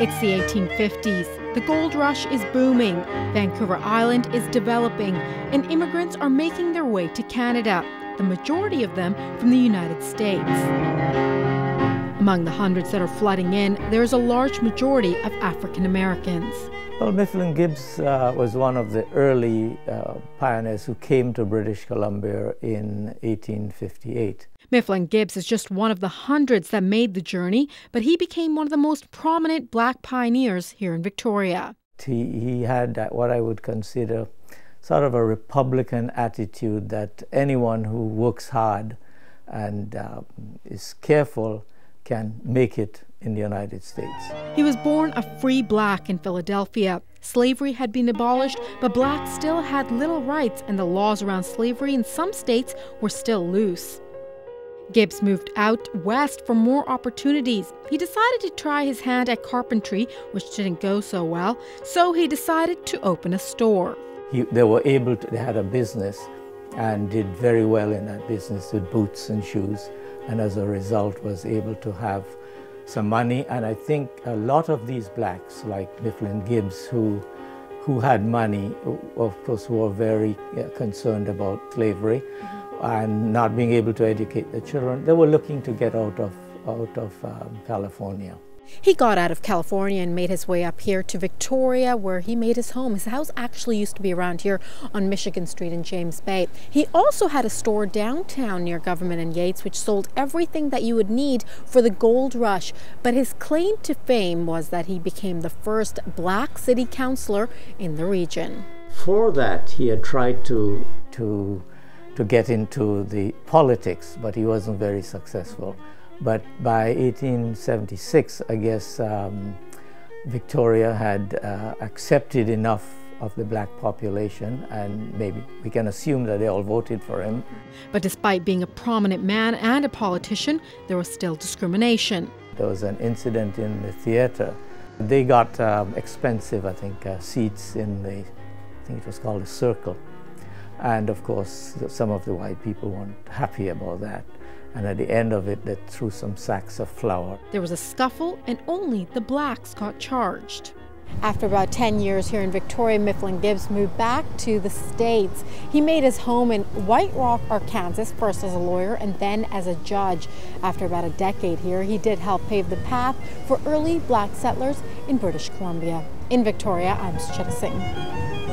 It's the 1850s. The gold rush is booming, Vancouver Island is developing, and immigrants are making their way to Canada, the majority of them from the United States. Among the hundreds that are flooding in, there is a large majority of African Americans. Well, Mifflin Gibbs was one of the early pioneers who came to British Columbia in 1858. Mifflin Gibbs is just one of the hundreds that made the journey, but he became one of the most prominent black pioneers here in Victoria. He had what I would consider sort of a Republican attitude that anyone who works hard and is careful can make it in the United States. He was born a free black in Philadelphia. Slavery had been abolished, but blacks still had little rights, and the laws around slavery in some states were still loose. Gibbs moved out west for more opportunities. He decided to try his hand at carpentry, which didn't go so well, so he decided to open a store. They had a business and did very well in that business with boots and shoes, and as a result was able to have some money. And I think a lot of these blacks, like Mifflin Gibbs, who had money, of course, were very concerned about slavery and not being able to educate the children. They were looking to get out of California. He got out of California and made his way up here to Victoria, where he made his home. His house actually used to be around here on Michigan Street in James Bay. He also had a store downtown near Government and Yates, which sold everything that you would need for the gold rush. But his claim to fame was that he became the first black city councillor in the region. For that, he had tried to get into the politics, but he wasn't very successful. But by 1876, I guess Victoria had accepted enough of the black population, and maybe we can assume that they all voted for him. But despite being a prominent man and a politician, there was still discrimination. There was an incident in the theater. They got expensive, I think, seats in the, I think it was called a circle. And of course, some of the white people weren't happy about that. And at the end of it, they threw some sacks of flour. There was a scuffle, and only the blacks got charged. After about 10 years here in Victoria, Mifflin Gibbs moved back to the States. He made his home in White Rock, Arkansas, first as a lawyer and then as a judge. After about a decade here, he did help pave the path for early black settlers in British Columbia. In Victoria, I'm Sucheta Singh.